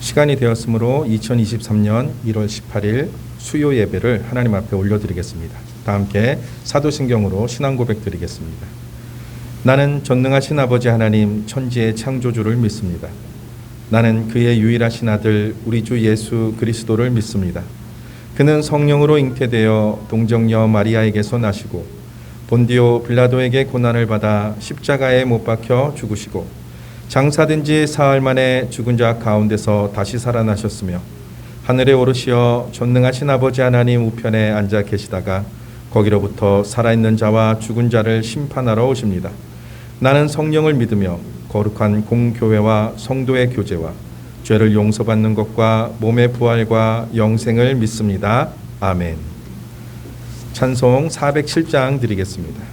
시간이 되었으므로 2023년 1월 18일 수요 예배를 하나님 앞에 올려드리겠습니다. 다 함께 사도신경으로 신앙 고백 드리겠습니다. 나는 전능하신 아버지 하나님 천지의 창조주를 믿습니다. 나는 그의 유일하신 아들 우리 주 예수 그리스도를 믿습니다. 그는 성령으로 잉태되어 동정녀 마리아에게서 나시고 본디오 빌라도에게 고난을 받아 십자가에 못 박혀 죽으시고 장사된 지 사흘 만에 죽은 자 가운데서 다시 살아나셨으며 하늘에 오르시어 전능하신 아버지 하나님 우편에 앉아 계시다가 거기로부터 살아있는 자와 죽은 자를 심판하러 오십니다. 나는 성령을 믿으며 거룩한 공교회와 성도의 교제와 죄를 용서받는 것과 몸의 부활과 영생을 믿습니다. 아멘. 찬송 407장 드리겠습니다.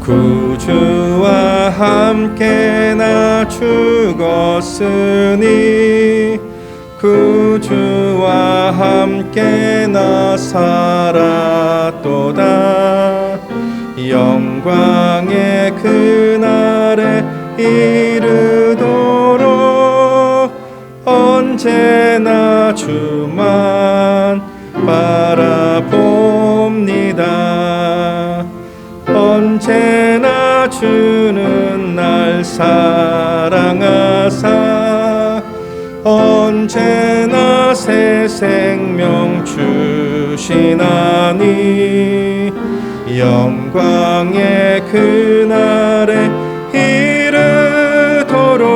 구주와 함께 나 죽었으니 구주와 함께 나 살았도다. 영광의 그날에 이르도록 언제나 주만 바라봅니다. 언제나 주는 날 사랑하사 언제나 새 생명 주시나니 영광의 그날에 이르도록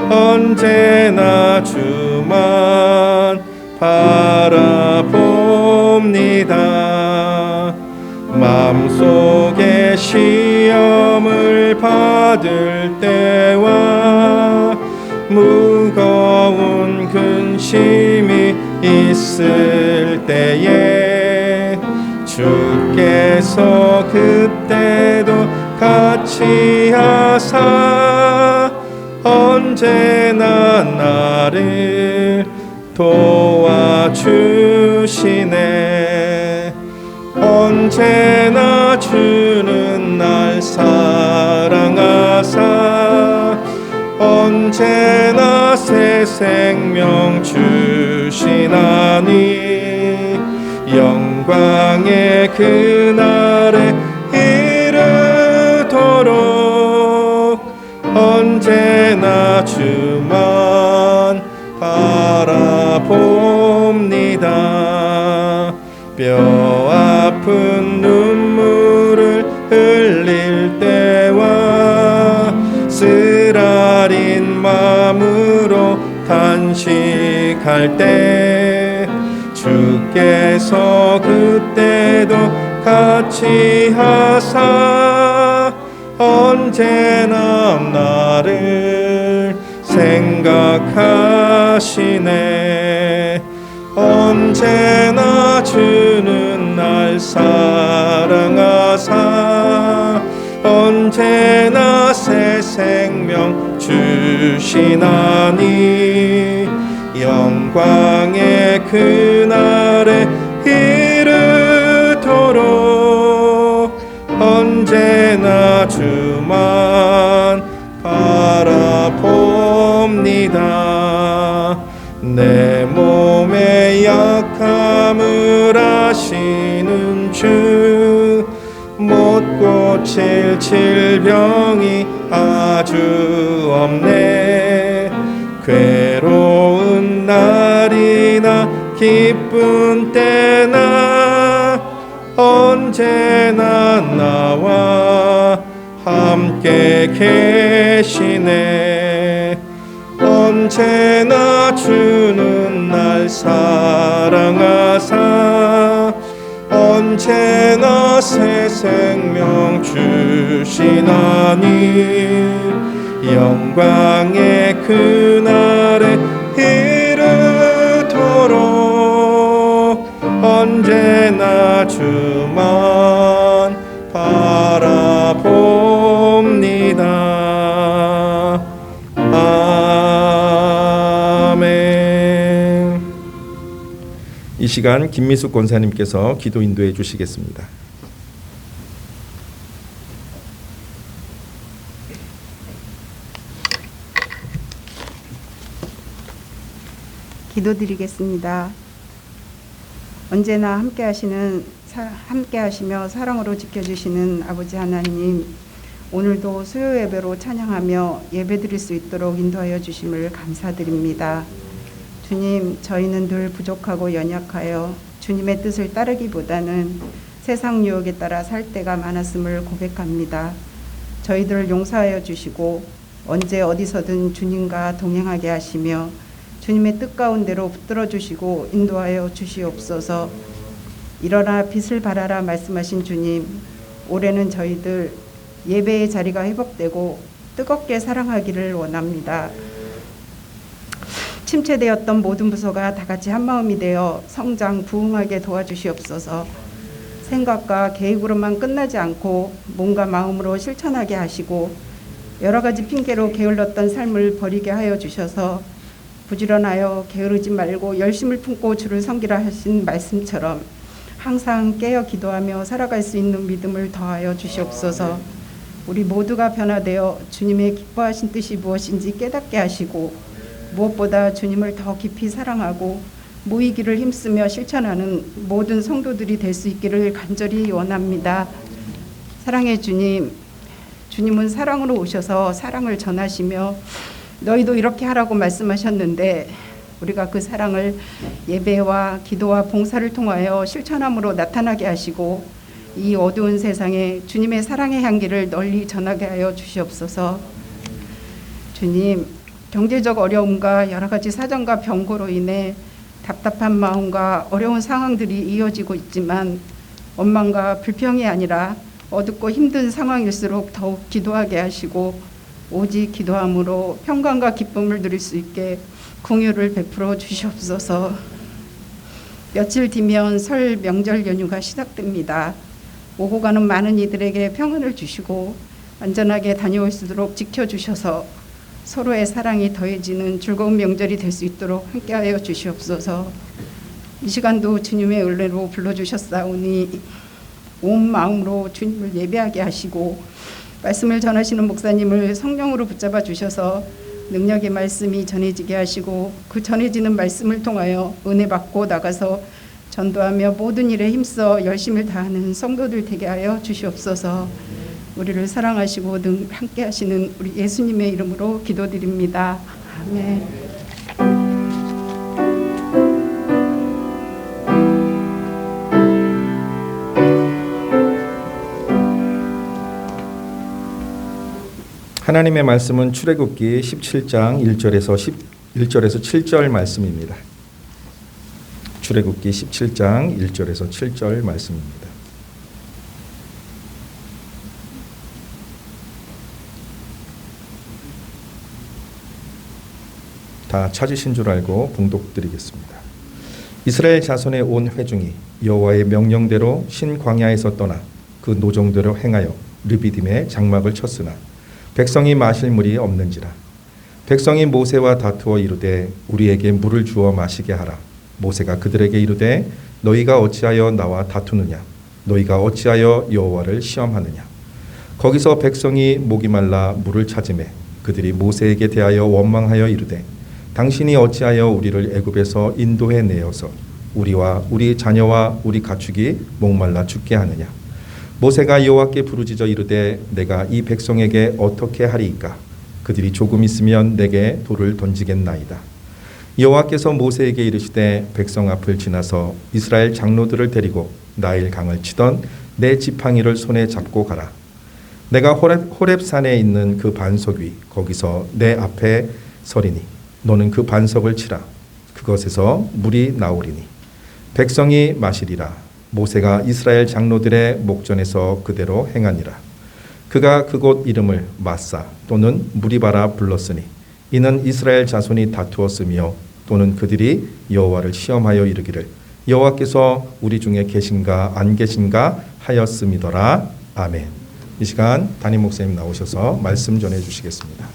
언제나 주만 바라봅니다. 마음속에 시험을 받을 때와 무거운 근심이 있을 때에 주께서 그때도 같이 하사 언제나 나를 도와주시네. 언제나 주는 날 사랑하사 언제나 새 생명 주시나니 영광의 그날에 이르도록 언제나 주만 바라봅니다. 뼈 아픈 눈물을 흘릴 때와 쓰라린 마음으로 탄식할 때 주께서 그때도 같이 하사 언제나 나를 생각하시네. 언제나 주는 날 사랑하사 언제나 새 생명 주시나니 영광의 그날에 이르도록 언제나 주만 바라봅니다. 내 몸의 약함을 아시는 주 못 고칠 질병이 아주 없네. 괴로운 날이나 기쁜 때나 언제나 나와 함께 계시네. 언제나 주는 날 사랑하사 언제나 새 생명 주시나니 영광의 그날에 이르도록 언제나 주만 바라봅니다. 시간 김미숙 권사님께서 기도 인도해 주시겠습니다. 기도드리겠습니다. 언제나 함께하시며 사랑으로 지켜주시는 아버지 하나님, 오늘도 수요 예배로 찬양하며 예배드릴 수 있도록 인도하여 주심을 감사드립니다. 주님, 저희는 늘 부족하고 연약하여 주님의 뜻을 따르기보다는 세상 유혹에 따라 살 때가 많았음을 고백합니다. 저희들을 용서하여 주시고 언제 어디서든 주님과 동행하게 하시며 주님의 뜻 가운데로 붙들어 주시고 인도하여 주시옵소서. 일어나 빛을 발하라 말씀하신 주님, 올해는 저희들 예배의 자리가 회복되고 뜨겁게 사랑하기를 원합니다. 침체되었던 모든 부서가 다 같이 한마음이 되어 성장 부흥하게 도와주시옵소서. 생각과 계획으로만 끝나지 않고 몸과 마음으로 실천하게 하시고 여러 가지 핑계로 게을렀던 삶을 버리게 하여 주셔서 부지런하여 게으르지 말고 열심을 품고 주를 섬기라 하신 말씀처럼 항상 깨어 기도하며 살아갈 수 있는 믿음을 더하여 주시옵소서. 우리 모두가 변화되어 주님의 기뻐하신 뜻이 무엇인지 깨닫게 하시고 무엇보다 주님을 더 깊이 사랑하고 모이기를 힘쓰며 실천하는 모든 성도들이 될 수 있기를 간절히 원합니다. 사랑의 주님, 주님은 사랑으로 오셔서 사랑을 전하시며 너희도 이렇게 하라고 말씀하셨는데 우리가 그 사랑을 예배와 기도와 봉사를 통하여 실천함으로 나타나게 하시고 이 어두운 세상에 주님의 사랑의 향기를 널리 전하게 하여 주시옵소서. 주님, 경제적 어려움과 여러 가지 사정과 병고로 인해 답답한 마음과 어려운 상황들이 이어지고 있지만 원망과 불평이 아니라 어둡고 힘든 상황일수록 더욱 기도하게 하시고 오직 기도함으로 평강과 기쁨을 누릴 수 있게 긍휼을 베풀어 주시옵소서. 며칠 뒤면 설 명절 연휴가 시작됩니다. 오고 가는 많은 이들에게 평안을 주시고 안전하게 다녀올 수 있도록 지켜주셔서 서로의 사랑이 더해지는 즐거운 명절이 될 수 있도록 함께하여 주시옵소서. 이 시간도 주님의 은혜로 불러주셨사오니 온 마음으로 주님을 예배하게 하시고 말씀을 전하시는 목사님을 성령으로 붙잡아 주셔서 능력의 말씀이 전해지게 하시고 그 전해지는 말씀을 통하여 은혜 받고 나가서 전도하며 모든 일에 힘써 열심을 다하는 성도들 되게 하여 주시옵소서. 우리를 사랑하시고 늘 함께 하시는 우리 예수님의 이름으로 기도드립니다. 아멘. 하나님의 말씀은 출애굽기 17장 1절에서 7절 말씀입니다. 출애굽기 17장 1절에서 7절 말씀입니다. 다 찾으신 줄 알고 봉독드리겠습니다. 이스라엘 자손의 온 회중이 여호와의 명령대로 신 광야에서 떠나 그 노정대로 행하여 르비딤에 장막을 쳤으나 백성이 마실 물이 없는지라. 백성이 모세와 다투어 이르되 우리에게 물을 주어 마시게 하라. 모세가 그들에게 이르되 너희가 어찌하여 나와 다투느냐. 너희가 어찌하여 여호와를 시험하느냐. 거기서 백성이 목이 말라 물을 찾으매 그들이 모세에게 대하여 원망하여 이르되 당신이 어찌하여 우리를 애굽에서 인도해 내어서 우리와 우리 자녀와 우리 가축이 목말라 죽게 하느냐. 모세가 여호와께 부르짖어 이르되 내가 이 백성에게 어떻게 하리이까. 그들이 조금 있으면 내게 돌을 던지겠나이다. 여호와께서 모세에게 이르시되 백성 앞을 지나서 이스라엘 장로들을 데리고 나일 강을 치던 내 지팡이를 손에 잡고 가라. 내가 호렙산에 있는 그 반석 위 거기서 내 앞에 서리니 너는 그 반석을 치라. 그것에서 물이 나오리니 백성이 마시리라. 모세가 이스라엘 장로들의 목전에서 그대로 행하니라. 그가 그곳 이름을 마사 또는 무리바라 불렀으니 이는 이스라엘 자손이 다투었으며 또는 그들이 여호와를 시험하여 이르기를 여호와께서 우리 중에 계신가 안 계신가 하였음이더라. 아멘. 이 시간 담임 목사님 나오셔서 말씀 전해 주시겠습니다.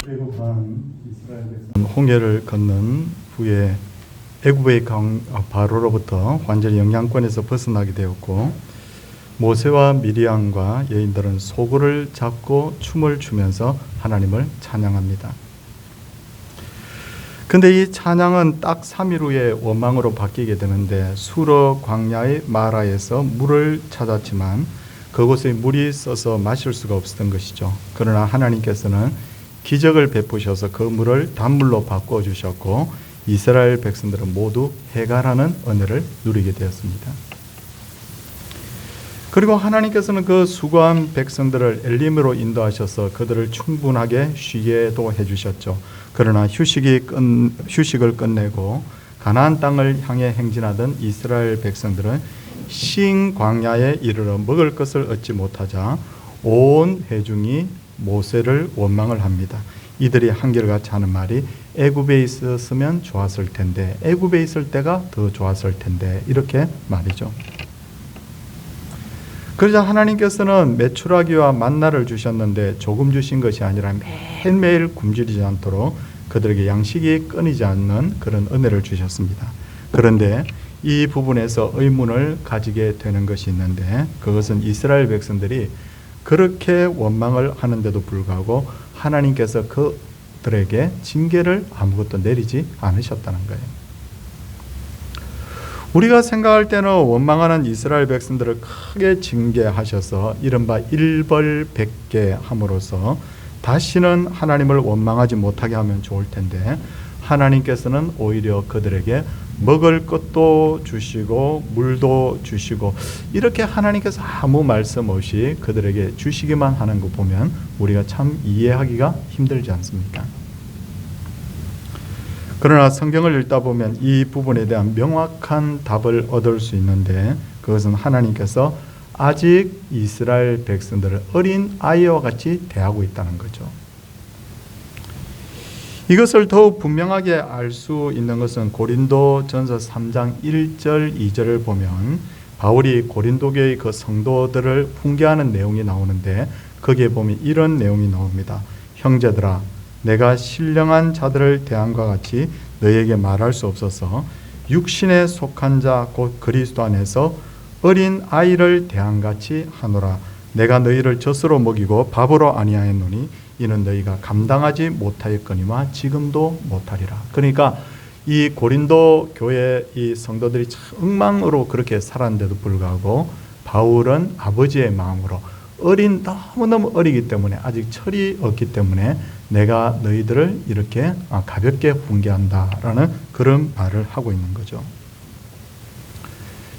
애굽한 이스라엘 백성 홍해를 건넌 후에 애굽의 강 바로로부터 완전히 영향권에서 벗어나게 되었고, 모세와 미리암과 여인들은 소굴을 잡고 춤을 추면서 하나님을 찬양합니다. 근데 이 찬양은 딱 3일 후에 원망으로 바뀌게 되는데, 수러 광야의 마라에서 물을 찾았지만 그곳에 물이 써서 마실 수가 없었던 것이죠. 그러나 하나님께서는 기적을 베푸셔서 그 물을 단물로 바꿔주셨고, 이스라엘 백성들은 모두 해갈하는 은혜를 누리게 되었습니다. 그리고 하나님께서는 그 수고한 백성들을 엘림으로 인도하셔서 그들을 충분하게 쉬게도 해주셨죠. 그러나 휴식을 끝내고 가나안 땅을 향해 행진하던 이스라엘 백성들은 신 광야에 이르러 먹을 것을 얻지 못하자 온 회중이 모세를 원망을 합니다. 이들이 한결같이 하는 말이 애굽에 있었으면 좋았을 텐데, 애굽에 있을 때가 더 좋았을 텐데, 이렇게 말이죠. 그러자 하나님께서는 메추라기와 만나를 주셨는데 조금 주신 것이 아니라 매일매일 굶주리지 않도록 그들에게 양식이 끊이지 않는 그런 은혜를 주셨습니다. 그런데 이 부분에서 의문을 가지게 되는 것이 있는데, 그것은 이스라엘 백성들이 그렇게 원망을 하는데도 불구하고 하나님께서 그들에게 징계를 아무것도 내리지 않으셨다는 거예요. 우리가 생각할 때는 원망하는 이스라엘 백성들을 크게 징계하셔서 이른바 일벌백계 함으로써 다시는 하나님을 원망하지 못하게 하면 좋을 텐데, 하나님께서는 오히려 그들에게 먹을 것도 주시고 물도 주시고, 이렇게 하나님께서 아무 말씀 없이 그들에게 주시기만 하는 거 보면 우리가 참 이해하기가 힘들지 않습니까? 그러나 성경을 읽다 보면 이 부분에 대한 명확한 답을 얻을 수 있는데, 그것은 하나님께서 아직 이스라엘 백성들을 어린 아이와 같이 대하고 있다는 거죠. 이것을 더욱 분명하게 알 수 있는 것은 고린도전서 3장 1절 2절을 보면 바울이 고린도교의 그 성도들을 훈계하는 내용이 나오는데, 거기에 보면 이런 내용이 나옵니다. 형제들아, 내가 신령한 자들을 대함과 같이 너희에게 말할 수 없어서 육신에 속한 자 곧 그리스도 안에서 어린 아이를 대함같이 하노라. 내가 너희를 젖으로 먹이고 밥으로 아니하였노니 이는 너희가 감당하지 못하였거니와 지금도 못하리라. 그러니까 이 고린도 교회 이 성도들이 참 엉망으로 그렇게 살았는데도 불구하고 바울은 아버지의 마음으로 너무너무 어리기 때문에, 아직 철이 없기 때문에 내가 너희들을 이렇게 가볍게 훈계한다라는 그런 말을 하고 있는 거죠.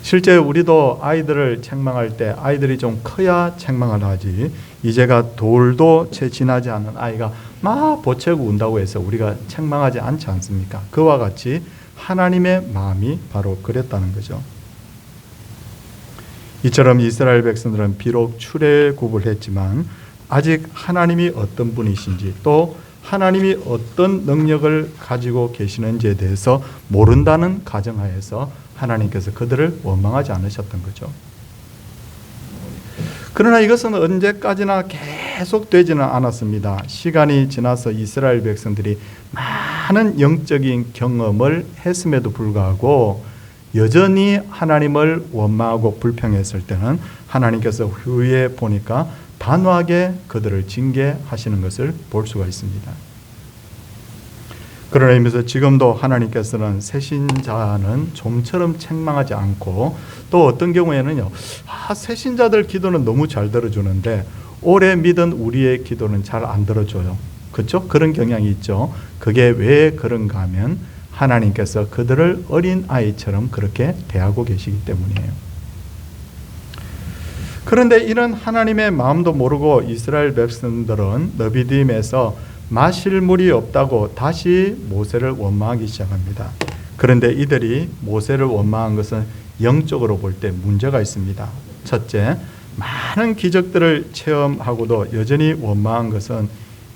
실제 우리도 아이들을 책망할 때 아이들이 좀 커야 책망을 하지, 이제가 돌도 채 지나지 않은 아이가 막 보채고 운다고 해서 우리가 책망하지 않지 않습니까? 그와 같이 하나님의 마음이 바로 그랬다는 거죠. 이처럼 이스라엘 백성들은 비록 출애굽을 했지만 아직 하나님이 어떤 분이신지, 또 하나님이 어떤 능력을 가지고 계시는지에 대해서 모른다는 가정하에서 하나님께서 그들을 원망하지 않으셨던 거죠. 그러나 이것은 언제까지나 계속되지는 않았습니다. 시간이 지나서 이스라엘 백성들이 많은 영적인 경험을 했음에도 불구하고 여전히 하나님을 원망하고 불평했을 때는 하나님께서 후에 보니까 단호하게 그들을 징계하시는 것을 볼 수가 있습니다. 그러나 이면서 지금도 하나님께서는 새신자는 좀처럼 책망하지 않고, 또 어떤 경우에는요, 새신자들 기도는 너무 잘 들어주는데 오래 믿은 우리의 기도는 잘 안 들어줘요. 그렇죠? 그런 경향이 있죠. 그게 왜 그런가 하면 하나님께서 그들을 어린 아이처럼 그렇게 대하고 계시기 때문이에요. 그런데 이런 하나님의 마음도 모르고 이스라엘 백성들은 너비딤에서 마실 물이 없다고 다시 모세를 원망하기 시작합니다. 그런데 이들이 모세를 원망한 것은 영적으로 볼 때 문제가 있습니다. 첫째, 많은 기적들을 체험하고도 여전히 원망한 것은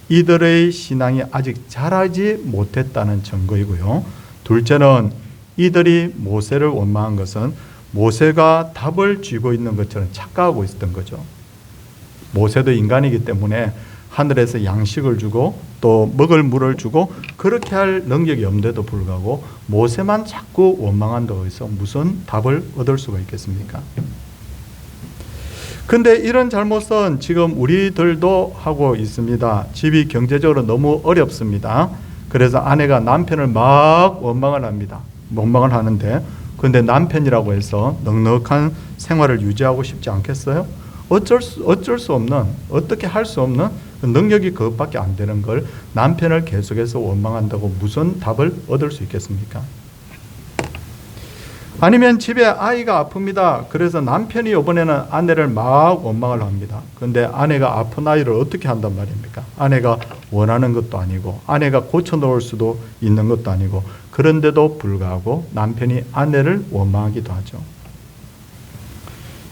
이들의 신앙이 아직 자라지 못했다는 증거이고요. 둘째는 이들이 모세를 원망한 것은 모세가 답을 쥐고 있는 것처럼 착각하고 있었던 거죠. 모세도 인간이기 때문에 하늘에서 양식을 주고 또 먹을 물을 주고 그렇게 할 능력이 없는데도 불구하고 모세만 자꾸 원망한다고 해서 무슨 답을 얻을 수가 있겠습니까? 근데 이런 잘못은 지금 우리들도 하고 있습니다. 집이 경제적으로 너무 어렵습니다. 그래서 아내가 남편을 막 원망을 합니다. 원망을 하는데 근데 남편이라고 해서 넉넉한 생활을 유지하고 싶지 않겠어요? 어쩔 수 없는, 어떻게 할 수 없는 능력이 그것밖에 안 되는 걸 남편을 계속해서 원망한다고 무슨 답을 얻을 수 있겠습니까? 아니면 집에 아이가 아픕니다. 그래서 남편이 이번에는 아내를 막 원망을 합니다. 그런데 아내가 아픈 아이를 어떻게 한단 말입니까? 아내가 원하는 것도 아니고 아내가 고쳐놓을 수도 있는 것도 아니고 그런데도 불구하고 남편이 아내를 원망하기도 하죠.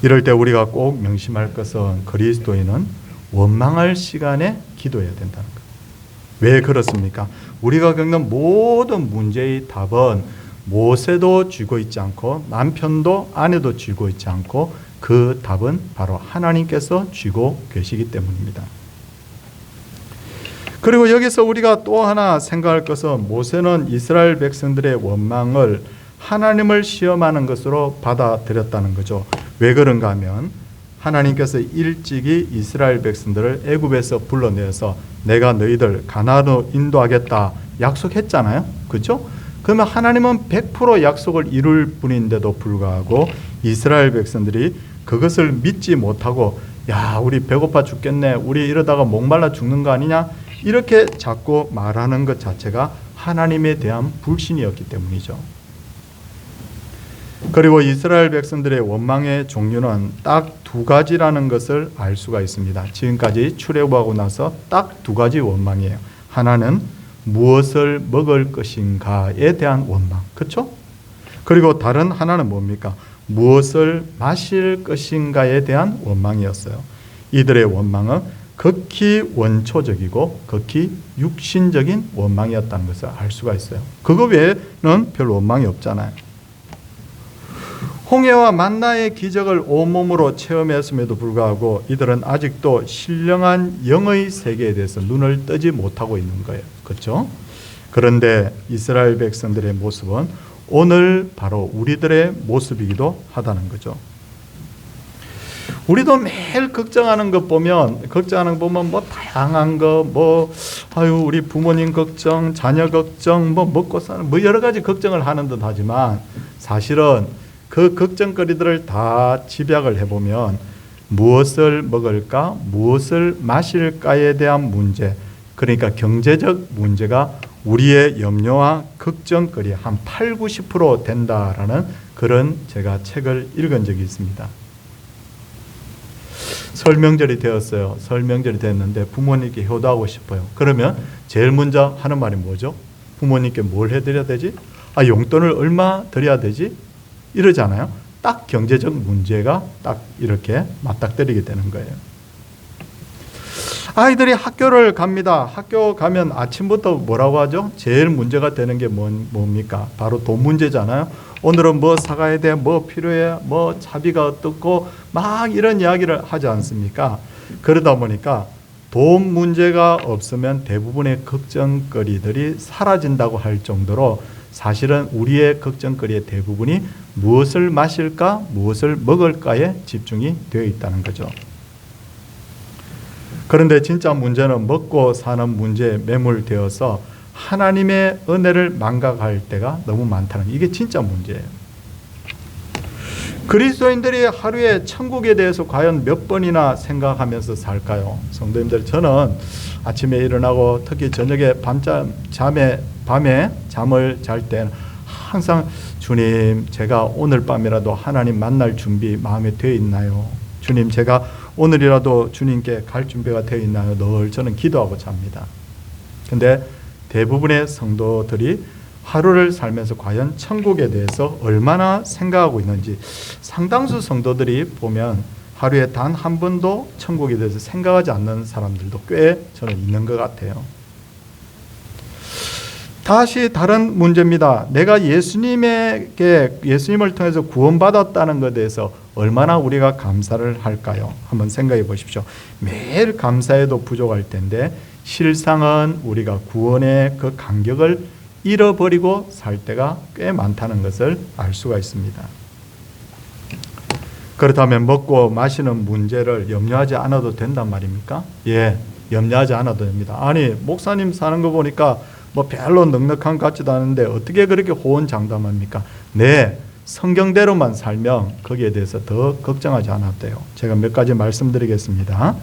이럴 때 우리가 꼭 명심할 것은 그리스도인은 원망할 시간에 기도해야 된다는 것. 왜 그렇습니까? 우리가 겪는 모든 문제의 답은 모세도 쥐고 있지 않고 남편도 아내도 쥐고 있지 않고 그 답은 바로 하나님께서 쥐고 계시기 때문입니다. 그리고 여기서 우리가 또 하나 생각할 것은 모세는 이스라엘 백성들의 원망을 하나님을 시험하는 것으로 받아들였다는 거죠. 왜 그런가 하면 하나님께서 일찍이 이스라엘 백성들을 애굽에서 불러내서 내가 너희들 가나안으로 인도하겠다 약속했잖아요. 그렇죠? 그러면 하나님은 100% 약속을 이룰 뿐인데도 불구하고 이스라엘 백성들이 그것을 믿지 못하고 야 우리 배고파 죽겠네 우리 이러다가 목말라 죽는 거 아니냐 이렇게 자꾸 말하는 것 자체가 하나님에 대한 불신이었기 때문이죠. 그리고 이스라엘 백성들의 원망의 종류는 딱 두 가지라는 것을 알 수가 있습니다. 지금까지 출애굽하고 나서 딱 두 가지 원망이에요. 하나는 무엇을 먹을 것인가에 대한 원망, 그렇죠? 그리고 다른 하나는 뭡니까? 무엇을 마실 것인가에 대한 원망이었어요. 이들의 원망은 극히 원초적이고 극히 육신적인 원망이었다는 것을 알 수가 있어요. 그거 외에는 별 원망이 없잖아요. 홍해와 만나의 기적을 온몸으로 체험했음에도 불구하고 이들은 아직도 신령한 영의 세계에 대해서 눈을 뜨지 못하고 있는 거예요. 그렇죠? 그런데 이스라엘 백성들의 모습은 오늘 바로 우리들의 모습이기도 하다는 거죠. 우리도 매일 걱정하는 것 보면 뭐 다양한 거 우리 부모님 걱정, 자녀 걱정, 먹고 사는 여러 가지 걱정을 하는 듯 하지만 사실은 그 걱정거리들을 다 집약을 해보면 무엇을 먹을까, 무엇을 마실까에 대한 문제, 그러니까 경제적 문제가 우리의 염려와 걱정거리의 한 80-90% 된다라는 그런 제가 책을 읽은 적이 있습니다. 설명절이 되었어요. 설명절이 됐는데 부모님께 효도하고 싶어요. 그러면 제일 먼저 하는 말이 뭐죠? 부모님께 뭘 해드려야 되지? 용돈을 얼마 드려야 되지? 이러잖아요. 딱 경제적 문제가 딱 이렇게 맞닥뜨리게 되는 거예요. 아이들이 학교를 갑니다. 학교 가면 아침부터 뭐라고 하죠? 제일 문제가 되는 게 뭡니까? 바로 돈 문제잖아요. 오늘은 뭐 사가야 돼? 뭐 필요해? 뭐 차비가 어떻고? 막 이런 이야기를 하지 않습니까? 그러다 보니까 돈 문제가 없으면 대부분의 걱정거리들이 사라진다고 할 정도로 사실은 우리의 걱정거리의 대부분이 무엇을 마실까, 무엇을 먹을까에 집중이 되어 있다는 거죠. 그런데 진짜 문제는 먹고 사는 문제에 매몰되어서 하나님의 은혜를 망각할 때가 너무 많다는 이게 진짜 문제예요. 그리스도인들이 하루에 천국에 대해서 과연 몇 번이나 생각하면서 살까요? 성도님들, 저는 아침에 일어나고 특히 저녁에 밤에 잠을 잘 때는 항상 주님, 제가 오늘 밤이라도 하나님 만날 준비 마음에 되어 있나요? 주님, 제가 오늘이라도 주님께 갈 준비가 되어 있나요? 늘 저는 기도하고 잡니다. 근데 대부분의 성도들이 하루를 살면서 과연 천국에 대해서 얼마나 생각하고 있는지 상당수 성도들이 보면 하루에 단 한 번도 천국에 대해서 생각하지 않는 사람들도 꽤 저는 있는 것 같아요. 다시 다른 문제입니다. 내가 예수님을 통해서 구원받았다는 것에 대해서 얼마나 우리가 감사를 할까요? 한번 생각해 보십시오. 매일 감사해도 부족할 텐데 실상은 우리가 구원의 그 감격을 잃어버리고 살 때가 꽤 많다는 것을 알 수가 있습니다. 그렇다면 먹고 마시는 문제를 염려하지 않아도 된단 말입니까? 예, 염려하지 않아도 됩니다. 아니, 목사님 사는 거 보니까 뭐 별로 넉넉한 것 같지도 않은데 어떻게 그렇게 호언장담합니까? 네, 성경대로만 살면 거기에 대해서 더 걱정하지 않아도 돼요. 제가 몇 가지 말씀드리겠습니다.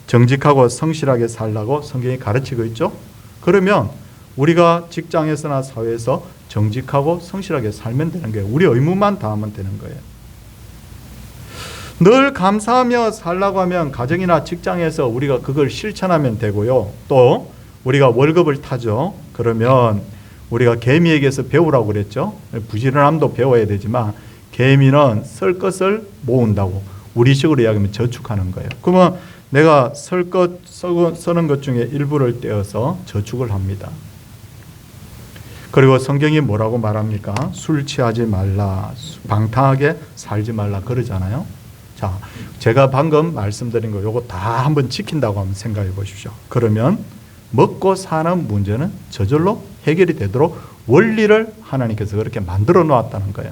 정직하고 성실하게 살라고 성경이 가르치고 있죠. 그러면 우리가 직장에서나 사회에서 정직하고 성실하게 살면 되는 거예요. 우리 의무만 다하면 되는 거예요. 늘 감사하며 살라고 하면 가정이나 직장에서 우리가 그걸 실천하면 되고요. 또 우리가 월급을 타죠. 그러면 우리가 개미에게서 배우라고 그랬죠. 부지런함도 배워야 되지만 개미는 쓸 것을 모은다고, 우리식으로 이야기하면 저축하는 거예요. 그러면 내가 쓸 것, 쓰는 것 중에 일부를 떼어서 저축을 합니다. 그리고 성경이 뭐라고 말합니까? 술 취하지 말라, 방탕하게 살지 말라 그러잖아요. 자, 제가 방금 말씀드린 거 요거 다 한번 지킨다고 한번 생각해 보십시오. 그러면 먹고 사는 문제는 저절로 해결이 되도록 원리를 하나님께서 그렇게 만들어 놓았다는 거예요.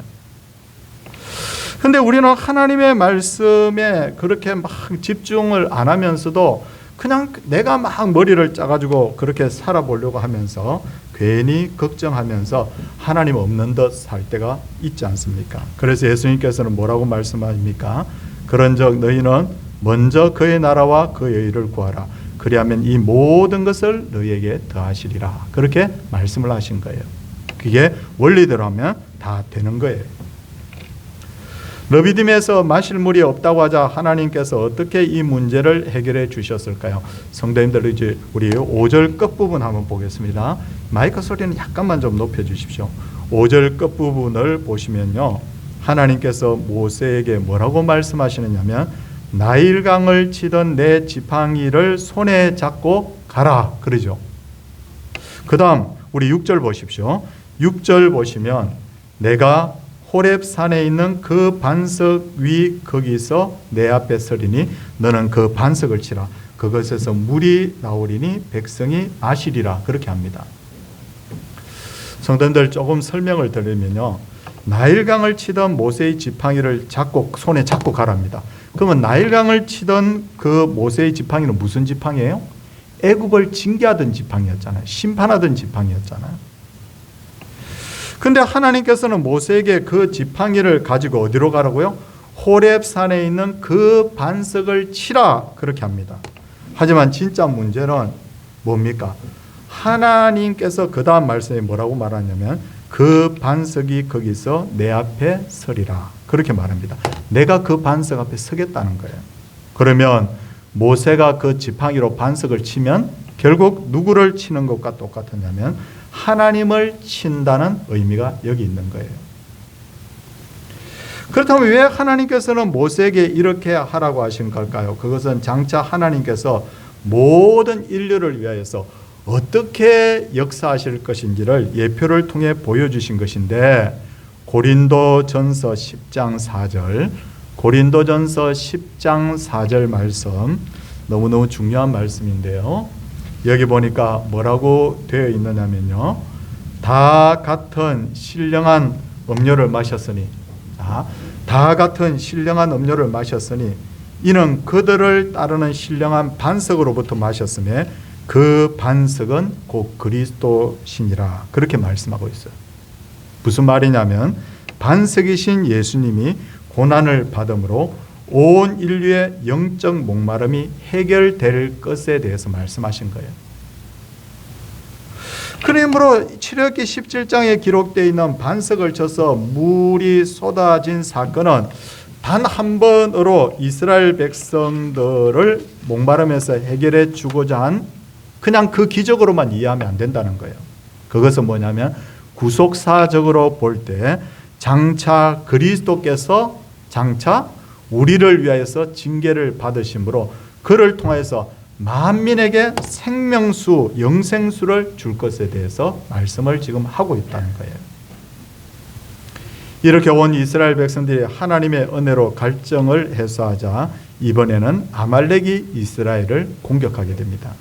근데 우리는 하나님의 말씀에 그렇게 막 집중을 안 하면서도 그냥 내가 막 머리를 짜가지고 그렇게 살아보려고 하면서 괜히 걱정하면서 하나님 없는 듯 살 때가 있지 않습니까? 그래서 예수님께서는 뭐라고 말씀하십니까? 그런즉 너희는 먼저 그의 나라와 그의 의를 구하라. 그리하면 이 모든 것을 너희에게 더하시리라. 그렇게 말씀을 하신 거예요. 그게 원리대로 하면 다 되는 거예요. 르비딤에서 마실 물이 없다고 하자 하나님께서 어떻게 이 문제를 해결해 주셨을까요? 성도님들 이제 우리 5절 끝부분 한번 보겠습니다. 마이크 소리는 약간만 좀 높여 주십시오. 5절 끝부분을 보시면요. 하나님께서 모세에게 뭐라고 말씀하시느냐면 나일강을 치던 내 지팡이를 손에 잡고 가라 그러죠. 그 다음 우리 6절 보십시오. 6절 보시면 내가 호렙산에 있는 그 반석 위 거기서 내 앞에 서리니 너는 그 반석을 치라. 그것에서 물이 나오리니 백성이 마시리라. 그렇게 합니다. 성도님들 조금 설명을 드리면요. 나일강을 치던 모세의 지팡이를 잡고 손에 잡고 가랍니다. 그러면 나일강을 치던 그 모세의 지팡이는 무슨 지팡이에요? 애굽을 징계하던 지팡이였잖아요. 심판하던 지팡이였잖아요. 근데 하나님께서는 모세에게 그 지팡이를 가지고 어디로 가라고요? 호렙산에 있는 그 반석을 치라 그렇게 합니다. 하지만 진짜 문제는 뭡니까? 하나님께서 그 다음 말씀에 뭐라고 말하냐면 그 반석이 거기서 내 앞에 서리라 그렇게 말합니다. 내가 그 반석 앞에 서겠다는 거예요. 그러면 모세가 그 지팡이로 반석을 치면 결국 누구를 치는 것과 똑같았냐면 하나님을 친다는 의미가 여기 있는 거예요. 그렇다면 왜 하나님께서는 모세에게 이렇게 하라고 하신 걸까요? 그것은 장차 하나님께서 모든 인류를 위하여서 어떻게 역사하실 것인지를 예표를 통해 보여주신 것인데 고린도전서 10장 4절 고린도전서 10장 4절 말씀 너무너무 중요한 말씀인데요. 여기 보니까 뭐라고 되어 있느냐면요. 다 같은 신령한 음료를 마셨으니 다 같은 신령한 음료를 마셨으니 이는 그들을 따르는 신령한 반석으로부터 마셨으며 그 반석은 곧 그리스도시니라 그렇게 말씀하고 있어요. 무슨 말이냐면 반석이신 예수님이 고난을 받음으로 온 인류의 영적 목마름이 해결될 것에 대해서 말씀하신 거예요. 그러므로 출애굽기 17장에 기록되어 있는 반석을 쳐서 물이 쏟아진 사건은 단 한 번으로 이스라엘 백성들을 목마름에서 해결해 주고자 한 그냥 그 기적으로만 이해하면 안 된다는 거예요. 그것은 뭐냐면 구속사적으로 볼 때 장차 그리스도께서 장차 우리를 위하여서 징계를 받으심으로 그를 통해서 만민에게 생명수, 영생수를 줄 것에 대해서 말씀을 지금 하고 있다는 거예요. 이렇게 온 이스라엘 백성들이 하나님의 은혜로 갈증을 해소하자 이번에는 아말렉이 이스라엘을 공격하게 됩니다.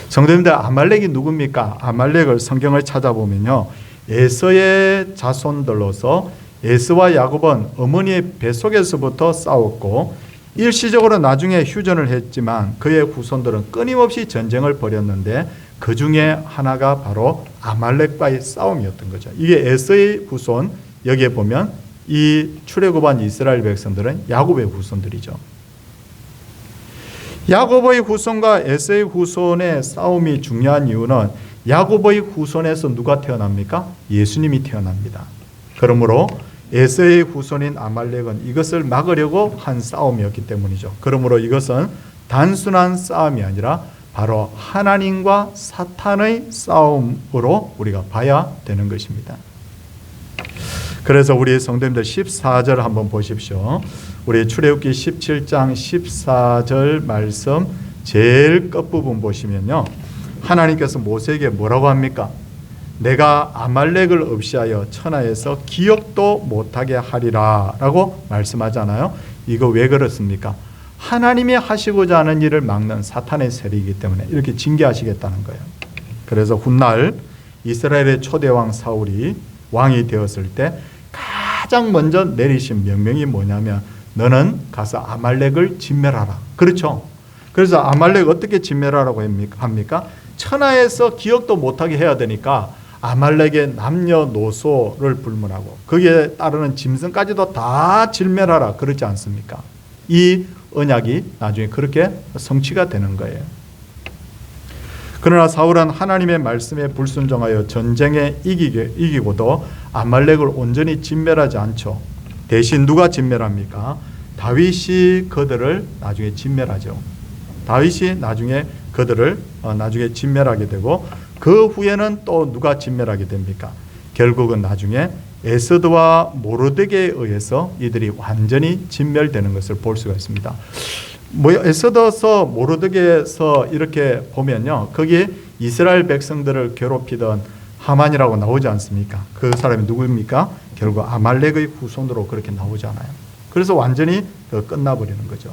성도님들, 아말렉이 누굽니까? 아말렉을 성경을 찾아보면요, 에서의 자손들로서 에서와 야곱은 어머니의 뱃속에서부터 싸웠고 일시적으로 나중에 휴전을 했지만 그의 후손들은 끊임없이 전쟁을 벌였는데 그 중에 하나가 바로 아말렉과의 싸움이었던 거죠. 이게 에서의 후손, 여기에 보면 이 출애굽한 이스라엘 백성들은 야곱의 후손들이죠. 야곱의 후손과 에서의 후손의 싸움이 중요한 이유는 야곱의 후손에서 누가 태어납니까? 예수님이 태어납니다. 그러므로 에서의 후손인 아말렉은 이것을 막으려고 한 싸움이었기 때문이죠. 그러므로 이것은 단순한 싸움이 아니라 바로 하나님과 사탄의 싸움으로 우리가 봐야 되는 것입니다. 그래서 우리 성도님들 14절 한번 보십시오. 우리 출애굽기 17장 14절 말씀 제일 끝부분 보시면요, 하나님께서 모세에게 뭐라고 합니까? 내가 아말렉을 없이하여 천하에서 기억도 못하게 하리라 라고 말씀하잖아요. 이거 왜 그렇습니까? 하나님이 하시고자 하는 일을 막는 사탄의 세력이기 때문에 이렇게 징계하시겠다는 거예요. 그래서 훗날 이스라엘의 초대왕 사울이 왕이 되었을 때 가장 먼저 내리신 명령이 뭐냐면 너는 가서 아말렉을 진멸하라. 그렇죠? 그래서 아말렉 어떻게 진멸하라고 합니까? 천하에서 기억도 못하게 해야 되니까 아말렉의 남녀노소를 불문하고 거기에 따르는 짐승까지도 다 진멸하라. 그렇지 않습니까? 이 언약이 나중에 그렇게 성취가 되는 거예요. 그러나 사울은 하나님의 말씀에 불순종하여 전쟁에 이기고도 아말렉을 온전히 진멸하지 않죠. 대신 누가 진멸합니까? 다윗이 그들을 나중에 진멸하죠. 다윗이 나중에 그들을 나중에 진멸하게 되고 그 후에는 또 누가 진멸하게 됩니까? 결국은 나중에 에스더와 모르드게에 의해서 이들이 완전히 진멸되는 것을 볼 수가 있습니다. 에스더서 모르드게에서 이렇게 보면요, 거기에 이스라엘 백성들을 괴롭히던 하만이라고 나오지 않습니까? 그 사람이 누구입니까? 결국 아말렉의 후손으로 그렇게 나오잖아요. 그래서 완전히 끝나버리는 거죠.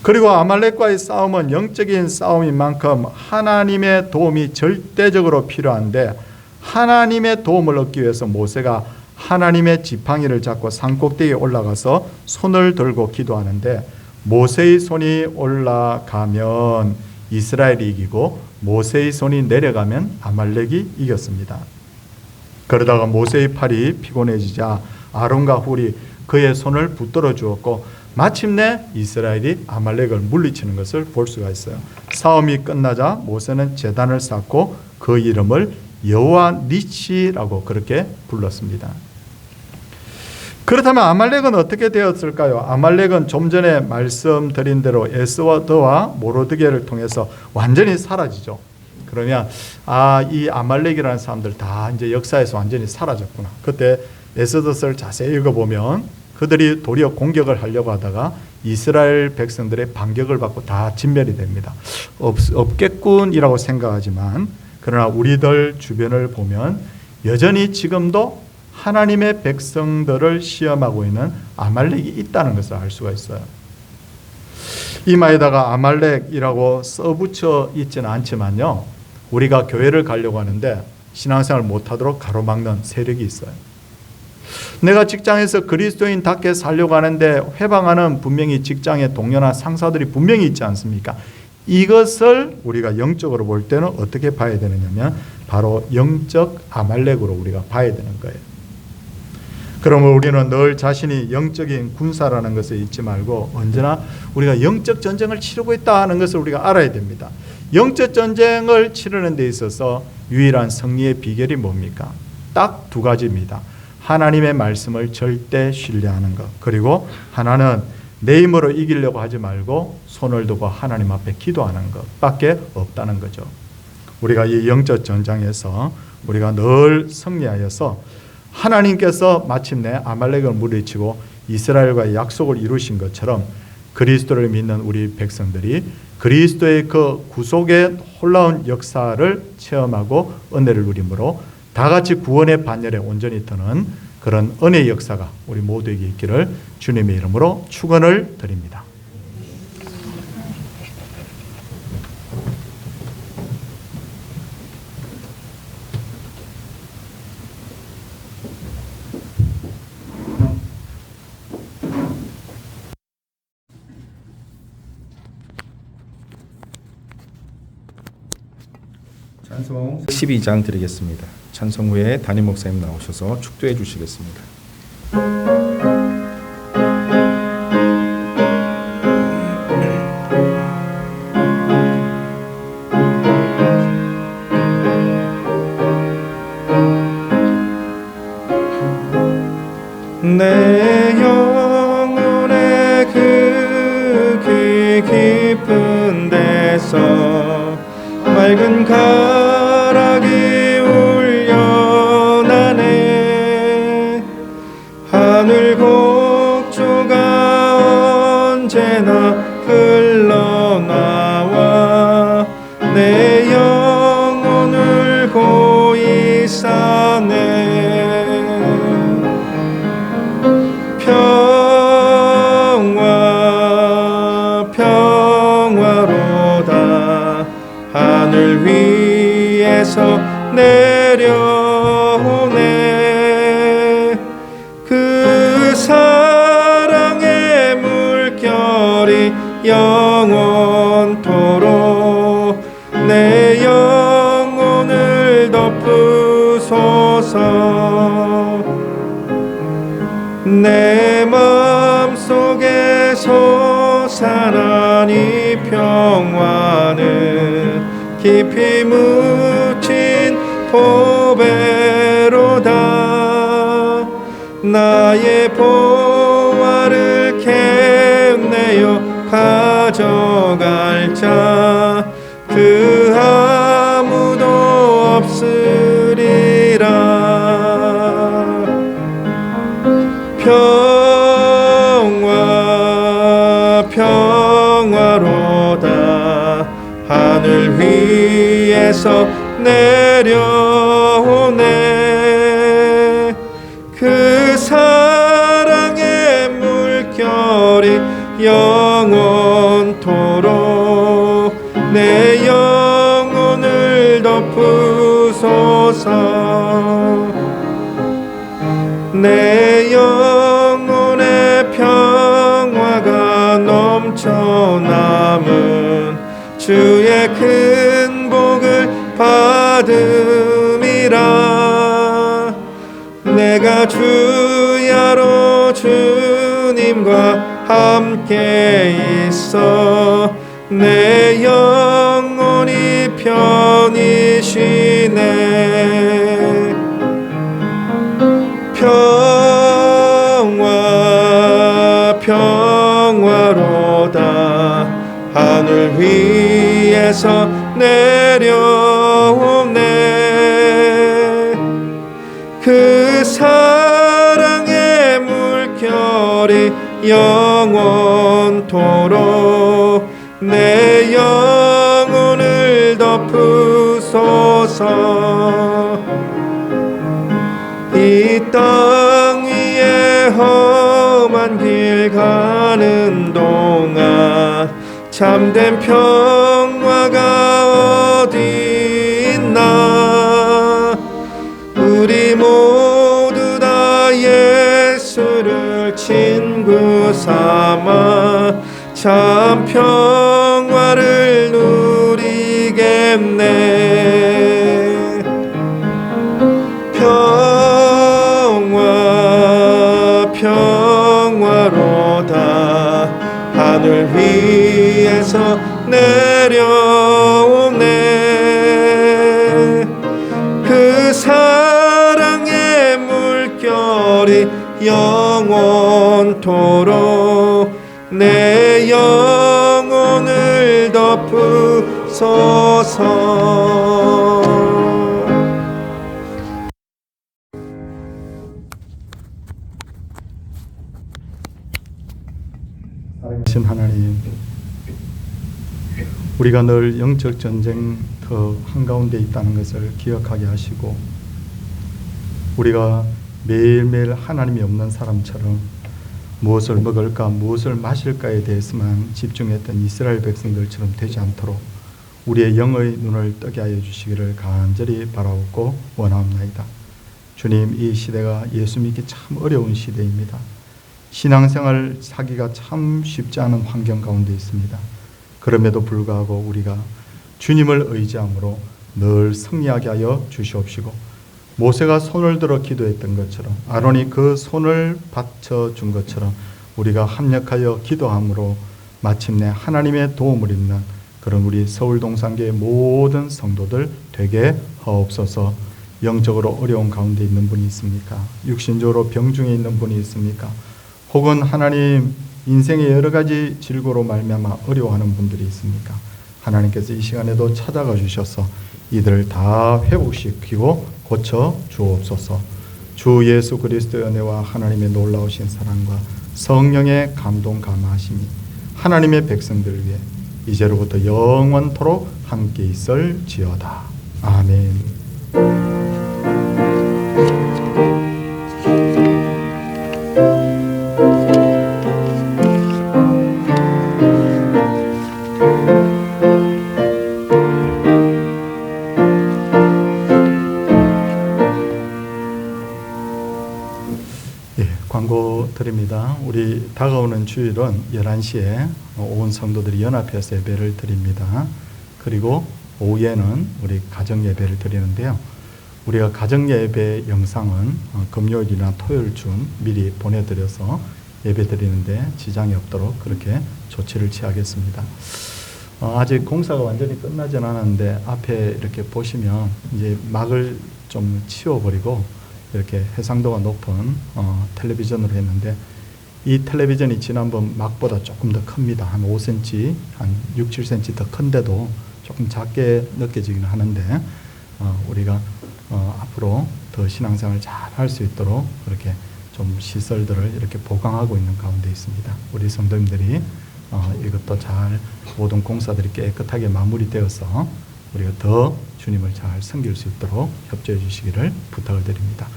그리고 아말렉과의 싸움은 영적인 싸움인 만큼 하나님의 도움이 절대적으로 필요한데 하나님의 도움을 얻기 위해서 모세가 하나님의 지팡이를 잡고 산꼭대기에 올라가서 손을 들고 기도하는데 모세의 손이 올라가면 이스라엘이 이기고 모세의 손이 내려가면 아말렉이 이겼습니다. 그러다가 모세의 팔이 피곤해지자 아론과 훌이 그의 손을 붙들어 주었고 마침내 이스라엘이 아말렉을 물리치는 것을 볼 수가 있어요. 싸움이 끝나자 모세는 제단을 쌓고 그 이름을 여호와 니시라고 그렇게 불렀습니다. 그렇다면 아말렉은 어떻게 되었을까요? 아말렉은 좀 전에 말씀드린 대로 에스더와 모르드게를 통해서 완전히 사라지죠. 그러면 이 아말렉이라는 사람들 다 이제 역사에서 완전히 사라졌구나. 그때 에스더서를 자세히 읽어보면 그들이 도리어 공격을 하려고 하다가 이스라엘 백성들의 반격을 받고 다 진멸이 됩니다. 없겠군이라고 생각하지만 그러나 우리들 주변을 보면 여전히 지금도 하나님의 백성들을 시험하고 있는 아말렉이 있다는 것을 알 수가 있어요. 이마에다가 아말렉이라고 써붙여 있지는 않지만요, 우리가 교회를 가려고 하는데 신앙생활을 못하도록 가로막는 세력이 있어요. 내가 직장에서 그리스도인답게 살려고 하는데 회방하는 분명히 직장의 동료나 상사들이 분명히 있지 않습니까? 이것을 우리가 영적으로 볼 때는 어떻게 봐야 되느냐면 바로 영적 아말렉으로 우리가 봐야 되는 거예요. 그러면 우리는 늘 자신이 영적인 군사라는 것을 잊지 말고 언제나 우리가 영적 전쟁을 치르고 있다는 것을 우리가 알아야 됩니다. 영적 전쟁을 치르는 데 있어서 유일한 승리의 비결이 뭡니까? 딱 두 가지입니다. 하나님의 말씀을 절대 신뢰하는 것, 그리고 하나는 내 힘으로 이기려고 하지 말고 손을 두고 하나님 앞에 기도하는 것밖에 없다는 거죠. 우리가 이 영적 전장에서 우리가 늘 승리하여서 하나님께서 마침내 아말렉을 물리치고 이스라엘과의 약속을 이루신 것처럼 그리스도를 믿는 우리 백성들이 그리스도의 그 구속의 놀라운 역사를 체험하고 은혜를 누림으로 다 같이 구원의 반열에 온전히 드는 그런 은혜의 역사가 우리 모두에게 있기를 주님의 이름으로 축원을 드립니다. 찬송 12장 드리겠습니다. 찬송 후에 담임 목사님 나오셔서 축도해 주시겠습니다. 내 영혼의 그 귀 깊은 데서 맑은 가락이 울려나네. 하늘 곡조가 언제나 흘러나와 내 영혼을 고이 싸네. 평화로다 하늘 위에서 내려오네. 그 사랑의 물결이 영원토록 내 영혼을 덮으소서. 내 마음속에 솟아난 이 평화는 깊이 묻힌 보배로다. 나의 보화를 캐내어 가져갈 자 그 아무도 없으리라. 평화로다 하늘 위에서 내려오네. 그 사랑의 물결이 영원토록 내 영혼을 덮으소서. 내 영혼의 평화가 넘쳐남은 주의 큰 복을 받음이라. 내가 주야로 주님과 함께 있어 내 영혼이 편히 쉬네. 평화로다 하늘 위에서 내려오네. 그 사랑의 물결이 영원토록 내 영혼을 덮으소서. 이 땅 위에 험한 길 가는 동안 참된 평화가 어디 있나. 우리 모두 다 예수를 친구 삼아 참 평화를 누리겠네. 평화로다 하늘 위에서 내려오네. 그 사랑의 물결이 영원토록 내 영혼을 덮으소서. 하나님 우리가 늘 영적 전쟁터 한가운데 있다는 것을 기억하게 하시고, 우리가 매일매일 하나님이 없는 사람처럼 무엇을 먹을까 무엇을 마실까에 대해서만 집중했던 이스라엘 백성들처럼 되지 않도록 우리의 영의 눈을 뜨게 하여 주시기를 간절히 바라옵고 원하옵나이다. 주님, 이 시대가 예수 믿기 참 어려운 시대입니다. 신앙생활 하기가 참 쉽지 않은 환경 가운데 있습니다. 그럼에도 불구하고 우리가 주님을 의지함으로 늘 승리하게 하여 주시옵시고, 모세가 손을 들어 기도했던 것처럼, 아론이 그 손을 받쳐준 것처럼 우리가 합력하여 기도함으로 마침내 하나님의 도움을 입는 그런 우리 서울동산교회 모든 성도들 되게 하옵소서. 영적으로 어려운 가운데 있는 분이 있습니까? 육신적으로 병중에 있는 분이 있습니까? 혹은 하나님 인생의 여러 가지 질고로 말미암아 어려워하는 분들이 있습니까? 하나님께서 이 시간에도 찾아가 주셔서 이들을 다 회복시키고 고쳐 주옵소서. 주 예수 그리스도의 은혜와 하나님의 놀라우신 사랑과 성령의 감동 감화하심이 하나님의 백성들 위해 이제로부터 영원토록 함께 있을지어다. 아멘. 광고 드립니다. 우리 다가오는 주일은 11시에 온 성도들이 연합해서 예배를 드립니다. 그리고 오후에는 우리 가정 예배를 드리는데요. 우리가 가정 예배 영상은 금요일이나 토요일쯤 미리 보내드려서 예배 드리는데 지장이 없도록 그렇게 조치를 취하겠습니다. 아직 공사가 완전히 끝나진 않았는데 앞에 이렇게 보시면 이제 막을 좀 치워버리고 이렇게 해상도가 높은 텔레비전으로 했는데, 이 텔레비전이 지난번 막보다 조금 더 큽니다. 한 5cm, 한 6, 7cm 더 큰데도 조금 작게 느껴지긴 하는데, 우리가 앞으로 더 신앙생활을 잘 할 수 있도록 그렇게 좀 시설들을 이렇게 보강하고 있는 가운데 있습니다. 우리 성도님들이 이것도 잘 모든 공사들이 깨끗하게 마무리되어서 우리가 더 주님을 잘 섬길 수 있도록 협조해 주시기를 부탁을 드립니다.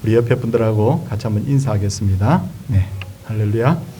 우리 옆에 분들하고 같이 한번 인사하겠습니다. 네, 할렐루야.